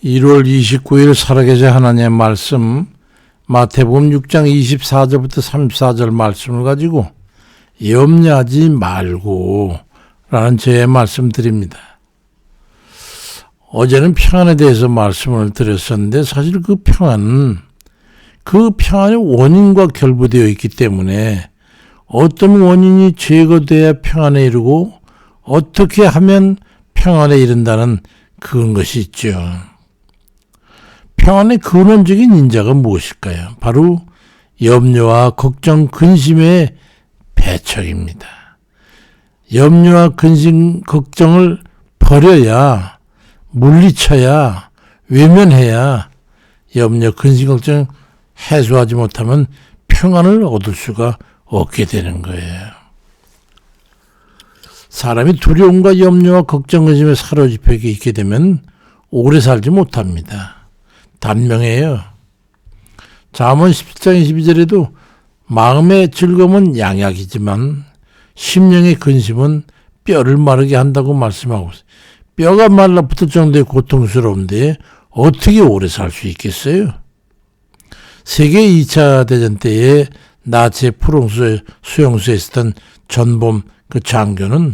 1월 29일 살아계신 하나님의 말씀 마태복음 6장 24절부터 34절 말씀을 가지고 염려하지 말고 라는 제 말씀 드립니다. 어제는 평안에 대해서 말씀을 드렸었는데 사실 그 평안이 원인과 결부되어 있기 때문에 어떤 원인이 제거돼야 평안에 이르고 어떻게 하면 평안에 이른다는 그런 것이 있죠. 평안의 근원적인 인자가 무엇일까요? 바로 염려와 걱정, 근심의 배척입니다. 염려와 근심, 걱정을 버려야, 물리쳐야, 외면해야 염려, 근심, 걱정 해소하지 못하면 평안을 얻을 수가 없게 되는 거예요. 사람이 두려움과 염려와 걱정, 근심에 사로잡혀 있게 되면 오래 살지 못합니다. 단명해요. 잠언 17장 22절에도 마음의 즐거움은 양약이지만 심령의 근심은 뼈를 마르게 한다고 말씀하고 있어요. 뼈가 말라붙을 정도의 고통스러운데 어떻게 오래 살 수 있겠어요? 세계 2차 대전 때에 나치 프랑스 수용소에 있었던 전범 그 장교는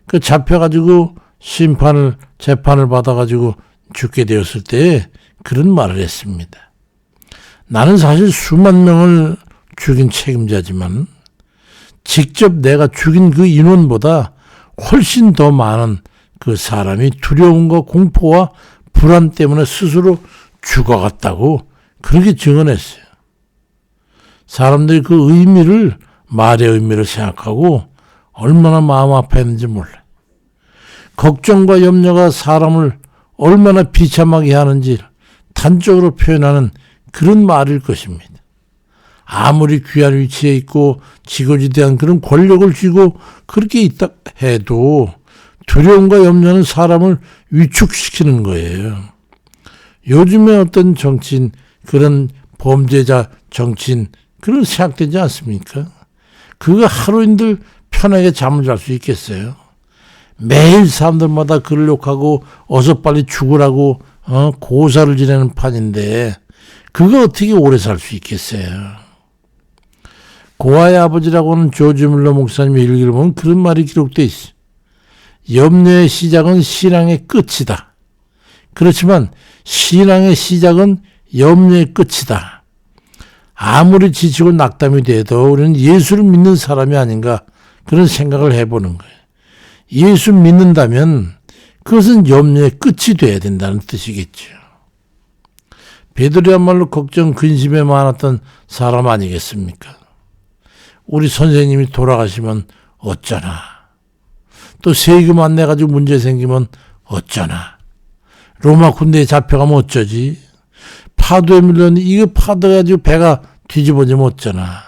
그 잡혀가지고 재판을 받아가지고 죽게 되었을 때 그런 말을 했습니다. 나는 사실 수만 명을 죽인 책임자지만 직접 내가 죽인 그 인원보다 훨씬 더 많은 그 사람이 두려움과 공포와 불안 때문에 스스로 죽어갔다고 그렇게 증언했어요. 사람들이 그 말의 의미를 생각하고 얼마나 마음 아파했는지 몰라요. 걱정과 염려가 사람을 얼마나 비참하게 하는지 단적으로 표현하는 그런 말일 것입니다. 아무리 귀한 위치에 있고 지고지대한 그런 권력을 쥐고 그렇게 있다 해도 두려움과 염려는 사람을 위축시키는 거예요. 요즘에 어떤 정치인, 그런 범죄자 정치인 그런 생각되지 않습니까? 그거 하루인들 편하게 잠을 잘 수 있겠어요? 매일 사람들마다 그를 욕하고 어서 빨리 죽으라고 고사를 지내는 판인데 그거 어떻게 오래 살 수 있겠어요? 고아의 아버지라고 하는 조지 뮬러 목사님의 일기를 보면 그런 말이 기록되어 있어요. 염려의 시작은 신앙의 끝이다. 그렇지만 신앙의 시작은 염려의 끝이다. 아무리 지치고 낙담이 돼도 우리는 예수를 믿는 사람이 아닌가 그런 생각을 해보는 거예요. 예수 믿는다면 그것은 염려의 끝이 돼야 된다는 뜻이겠죠. 베드로야말로 걱정, 근심에 많았던 사람 아니겠습니까? 우리 선생님이 돌아가시면 어쩌나. 또 세금 안 내가지고 문제 생기면 어쩌나. 로마 군대에 잡혀가면 어쩌지. 파도에 밀렸는데 이거 파도가 가지고 배가 뒤집어지면 어쩌나.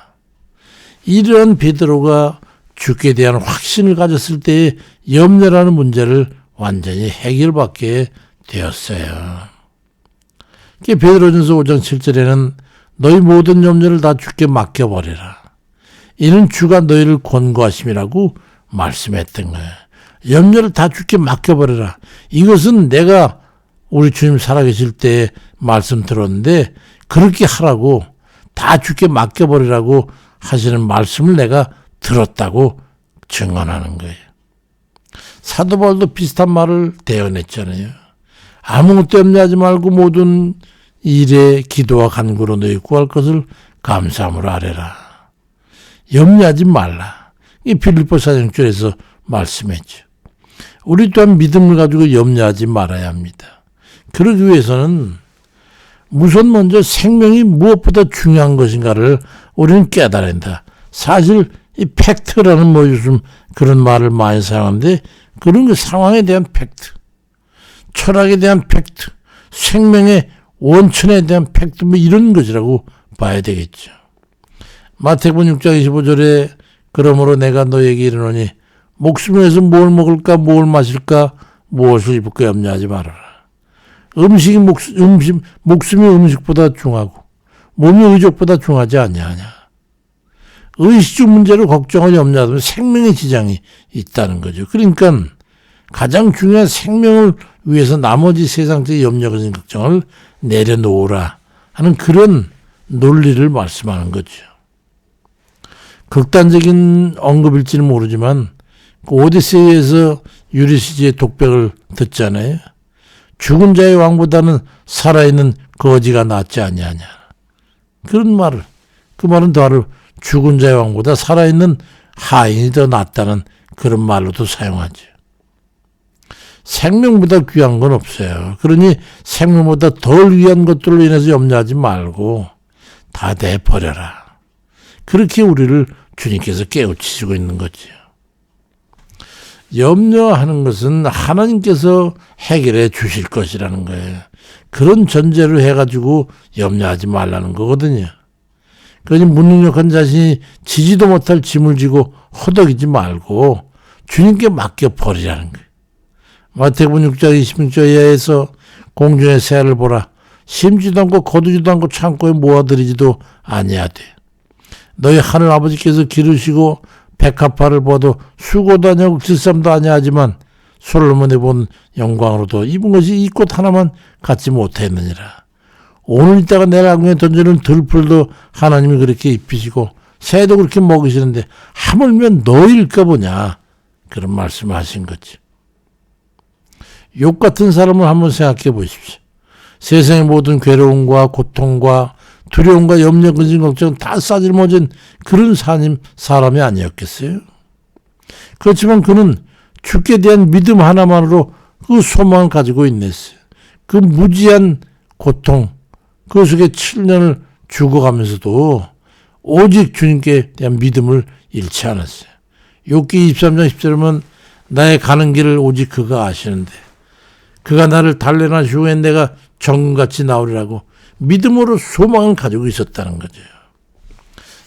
이런 베드로가 죽게 대한 확신을 가졌을 때의 염려라는 문제를 완전히 해결받게 되었어요. 베드로전서 5장 7절에는 너희 모든 염려를 다 주께 맡겨버려라. 이는 주가 너희를 권고하심이라고 말씀했던 거예요. 염려를 다 주께 맡겨버려라. 이것은 내가 우리 주님 살아계실 때 말씀 들었는데 그렇게 하라고 다 주께 맡겨버리라고 하시는 말씀을 내가 들었다고 증언하는 거예요. 사도 바울도 비슷한 말을 대언했잖아요. 아무것도 염려하지 말고 모든 일에 기도와 간구로 너희 구할 것을 감사함으로 아뢰라. 염려하지 말라. 이 빌립보 4장 6절에서 말씀했죠. 우리 또한 믿음을 가지고 염려하지 말아야 합니다. 그러기 위해서는 우선 먼저 생명이 무엇보다 중요한 것인가를 우리는 깨달아야 한다. 사실 이 팩트라는 요즘 그런 말을 많이 사용하는데 그런 그 상황에 대한 팩트, 철학에 대한 팩트, 생명의 원천에 대한 팩트 이런 것이라고 봐야 되겠죠. 마태복음 6장 25절에 그러므로 내가 너에게 이르노니 목숨을 위해서 뭘 먹을까 뭘 마실까 무엇을 입을까 염려하지 말아라. 목숨이 음식보다 중하고 몸이 의족보다 중하지 아니하냐. 의식주 문제로 걱정을 염려하면 생명의 지장이 있다는 거죠. 그러니까 가장 중요한 생명을 위해서 나머지 세상적인 염려가 진 걱정을 내려놓으라 하는 그런 논리를 말씀하는 거죠. 극단적인 언급일지는 모르지만 그 오디세이에서 유리시즈의 독백을 듣잖아요. 죽은 자의 왕보다는 살아있는 거지가 낫지 아니하냐. 그런 말을, 그 말은 더하루 죽은 자의 왕보다 살아있는 하인이 더 낫다는 그런 말로도 사용하죠. 생명보다 귀한 건 없어요. 그러니 생명보다 덜 귀한 것들로 인해서 염려하지 말고 다 내버려라. 그렇게 우리를 주님께서 깨우치시고 있는 거죠. 염려하는 것은 하나님께서 해결해 주실 것이라는 거예요. 그런 전제를 해가지고 염려하지 말라는 거거든요. 그러니 무능력한 자신이 지지도 못할 짐을 지고 허덕이지 말고 주님께 맡겨버리라는 거예요. 마태복음 6장 26절에서 공중의 새를 보라. 심지도 않고 거두지도 않고 창고에 모아들이지도 아니하되 너희 하늘 아버지께서 기르시고 백합화를 보아도 수고도 아니하고 질삼도 아니하지만 솔로몬이 본 영광으로도 입은 것이 이 꽃 하나만 갖지 못했느니라. 오늘 이따가 내일 안경에 던지는 들풀도 하나님이 그렇게 입히시고 새도 그렇게 먹이시는데 하물며 너일까 보냐. 그런 말씀을 하신 거지. 욥 같은 사람을 한번 생각해 보십시오. 세상의 모든 괴로움과 고통과 두려움과 염려, 근심, 걱정 다 싸질머진 그런 사람이 아니었겠어요? 그렇지만 그는 주께 대한 믿음 하나만으로 그 소망을 가지고 있냈어요. 그 무지한 고통, 그 속에 7년을 죽어가면서도 오직 주님께 대한 믿음을 잃지 않았어요. 욥기 23장 10절에 보면 나의 가는 길을 오직 그가 아시는데 그가 나를 달래나 후에 내가 정금같이 나오리라고 믿음으로 소망을 가지고 있었다는 거죠.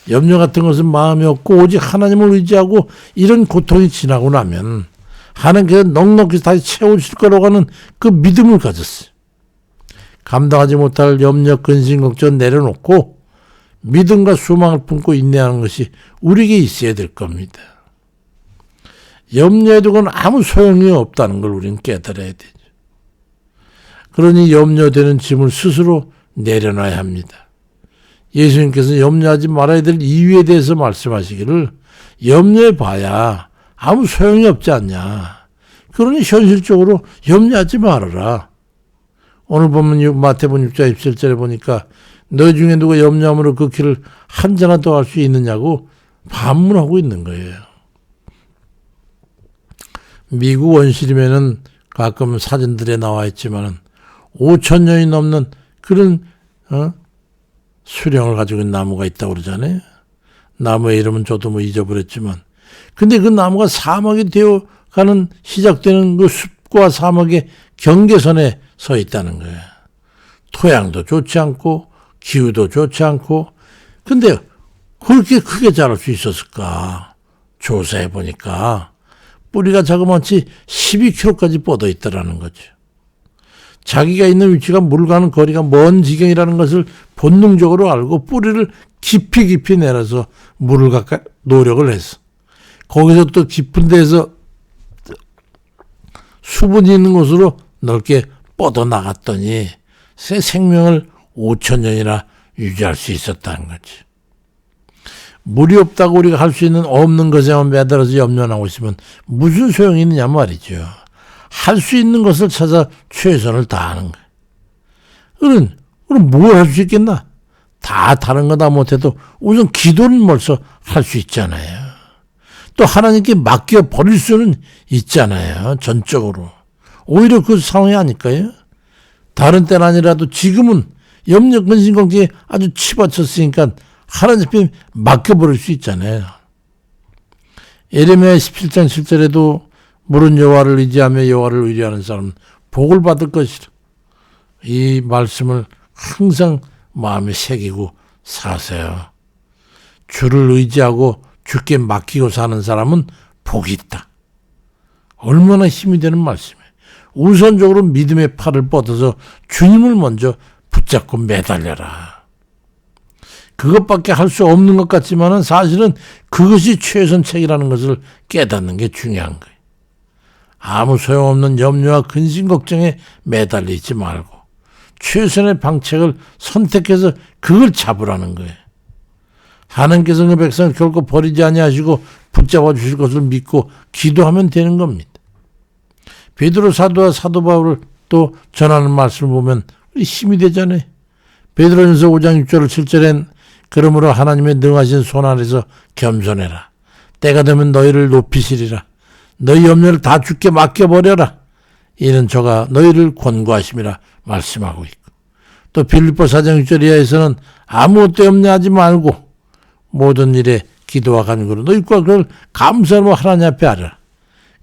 염려 같은 것은 마음이 없고 오직 하나님을 의지하고 이런 고통이 지나고 나면 하나님께서 넉넉히 다시 채우실 거라고 하는 그 믿음을 가졌어요. 감당하지 못할 염려, 근심, 걱정 내려놓고 믿음과 소망을 품고 인내하는 것이 우리에게 있어야 될 겁니다. 염려해도 그건 아무 소용이 없다는 걸 우리는 깨달아야 되죠. 그러니 염려되는 짐을 스스로 내려놔야 합니다. 예수님께서 염려하지 말아야 될 이유에 대해서 말씀하시기를 염려해 봐야 아무 소용이 없지 않냐. 그러니 현실적으로 염려하지 말아라. 오늘 보면 마태복음 6장 27절에 보니까 너희 중에 누가 염려함으로 그 길을 한자나 더 할 수 있느냐고 반문하고 있는 거예요. 미국 원시림에는 가끔 사진들에 나와 있지만은 5,000년이 넘는 그런 수령을 가지고 있는 나무가 있다고 그러잖아요. 나무의 이름은 저도 뭐 잊어버렸지만 근데 그 나무가 사막이 되어가는 시작되는 그 숲과 사막의 경계선에 서 있다는 거예요. 토양도 좋지 않고 기후도 좋지 않고 근데 그렇게 크게 자랄 수 있었을까? 조사해 보니까 뿌리가 자그마치 12km까지 뻗어 있더라는 거죠. 자기가 있는 위치가 물 가는 거리가 먼 지경이라는 것을 본능적으로 알고 뿌리를 깊이 내려서 물을 가까이 노력을 했어. 거기서 또 깊은 데서 수분이 있는 곳으로 넓게 뻗어나갔더니 새 생명을 5,000년이나 유지할 수 있었다는 거지. 물이 없다고 우리가 할 수 있는 없는 것에만 매달아서 염려하고 있으면 무슨 소용이 있느냐 말이죠. 할 수 있는 것을 찾아 최선을 다하는 거예요. 그럼 뭘 할 수 있겠나? 다 다른 거 다 못해도 우선 기도는 벌써 할 수 있잖아요. 또 하나님께 맡겨버릴 수는 있잖아요. 전적으로. 오히려 그 상황이 아닐까요? 다른 때는 아니라도 지금은 염려, 근심, 걱정에 아주 치받쳤으니까 하나님께 맡겨버릴 수 있잖아요. 예레미야 17장 7절에도 물은 여호와를 의지하며 여호와를 의뢰하는 사람은 복을 받을 것이라. 이 말씀을 항상 마음에 새기고 사세요. 주를 의지하고 주께 맡기고 사는 사람은 복이 있다. 얼마나 힘이 되는 말씀이에요. 우선적으로 믿음의 팔을 뻗어서 주님을 먼저 붙잡고 매달려라. 그것밖에 할 수 없는 것 같지만은 사실은 그것이 최선책이라는 것을 깨닫는 게 중요한 거예요. 아무 소용없는 염려와 근심 걱정에 매달리지 말고 최선의 방책을 선택해서 그걸 잡으라는 거예요. 하나님께서 그 백성을 결코 버리지 아니하시고 붙잡아 주실 것을 믿고 기도하면 되는 겁니다. 베드로 사도와 사도 바울을 또 전하는 말씀을 보면 힘이 되잖아요. 베드로전서 5장 6절 7절엔 그러므로 하나님의 능하신 손 아래서 겸손해라. 때가 되면 너희를 높이시리라. 너희 염려를 다 주께 맡겨버려라. 이는 저가 너희를 권고하심이라 말씀하고 있고, 또 빌립보 4장 6절 이하에서는 아무것도 염려하지 말고 모든 일에 기도와 간구로 너희과 그걸 감사로 하나님 앞에 하라.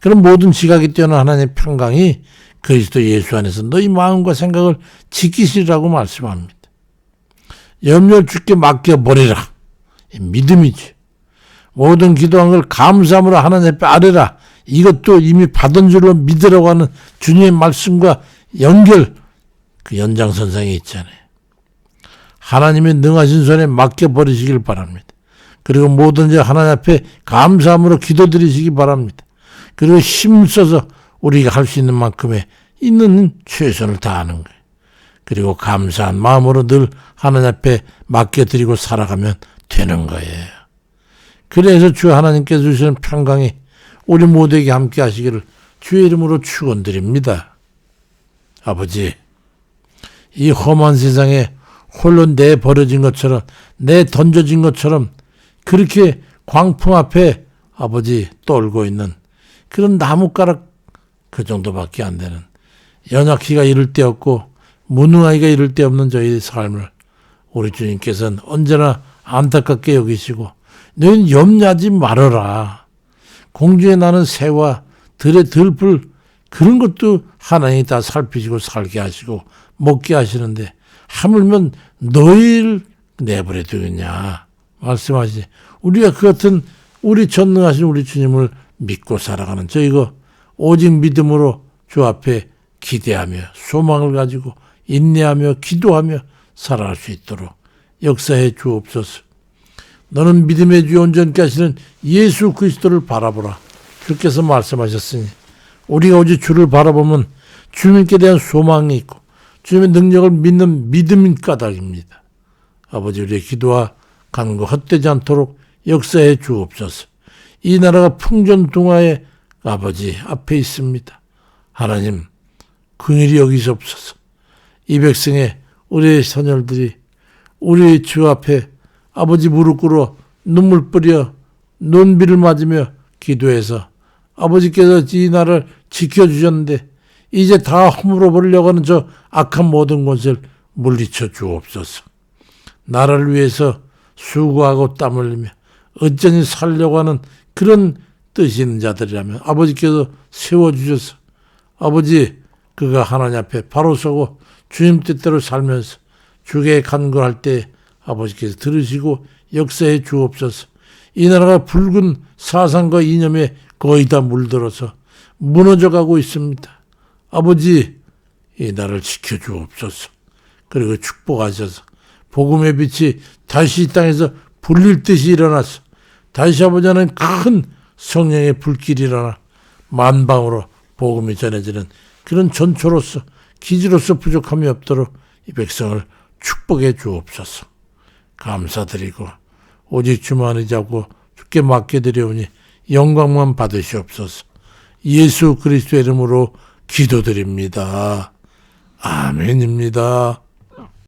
그럼 모든 지각이 뛰어난 하나님의 평강이 그리스도 예수 안에서 너희 마음과 생각을 지키시라고 말씀합니다. 염려를 주께 맡겨버리라. 믿음이지. 모든 기도한 걸 감사함으로 하나님 앞에 아뢰라. 이것도 이미 받은 줄로 믿으라고 하는 주님의 말씀과 연결, 그 연장선상에 있잖아요. 하나님의 능하신 손에 맡겨버리시길 바랍니다. 그리고 뭐든지 하나님 앞에 감사함으로 기도드리시기 바랍니다. 그리고 힘써서 우리가 할 수 있는 만큼의 있는 최선을 다하는 거예요. 그리고 감사한 마음으로 늘 하나님 앞에 맡겨드리고 살아가면 되는 거예요. 그래서 주 하나님께서 주시는 평강이 우리 모두에게 함께 하시기를 주의 이름으로 축원드립니다. 아버지, 이 험한 세상에 홀로 내버려진 것처럼, 내던져진 것처럼 그렇게 광풍 앞에 아버지 떨고 있는 그런 나뭇가락 그 정도밖에 안 되는, 연약기가 이를 데 없고 무능하기가 이를 데 없는 저희의 삶을 우리 주님께서는 언제나 안타깝게 여기시고, 너희는 염려하지 말아라. 공중에 나는 새와 들의 들풀 그런 것도 하나님이 다 살피시고 살게 하시고 먹게 하시는데 하물며 너희를 내버려 두겠냐 말씀하시지. 우리가 그 같은 우리 전능하신 우리 주님을 믿고 살아가는 저희가 오직 믿음으로 주 앞에 기대하며 소망을 가지고 인내하며 기도하며 살아갈 수 있도록 역사해 주옵소서. 너는 믿음의 주 온전케 하시는 예수 그리스도를 바라보라. 주께서 말씀하셨으니 우리가 오직 주를 바라보면 주님께 대한 소망이 있고 주님의 능력을 믿는 믿음인 까닭입니다. 아버지, 우리의 기도와 간구 헛되지 않도록 역사해 주옵소서. 이 나라가 풍전등화의 아버지 앞에 있습니다. 하나님, 긍휼히 여기시옵소서. 이 백성의 우리의 선열들이 우리 주 앞에 아버지 무릎 꿇어 눈물 뿌려 눈비를 맞으며 기도해서 아버지께서 이 나라를 지켜주셨는데 이제 다 허물어 버리려고 하는 저 악한 모든 것을 물리쳐 주옵소서. 나라를 위해서 수고하고 땀 흘리며 어쩐히 살려고 하는 그런 뜻이 있는 자들이라면 아버지께서 세워주셔서 아버지, 그가 하나님 앞에 바로 서고 주님 뜻대로 살면서 주께 간구할 때 아버지께서 들으시고 역사해 주옵소서. 이 나라가 붉은 사상과 이념에 거의 다 물들어서 무너져가고 있습니다. 아버지, 이 나라를 지켜주옵소서. 그리고 축복하셔서 복음의 빛이 다시 이 땅에서 불릴 듯이 일어나서 다시 아버지 하나님 큰 성령의 불길이 일어나 만방으로 복음이 전해지는 그런 전초로서 기지로서 부족함이 없도록 이 백성을 축복해 주옵소서. 감사드리고 오직 주만 의지하고 주께 맡겨드려오니 영광만 받으시옵소서. 예수 그리스도의 이름으로 기도드립니다. 아멘입니다.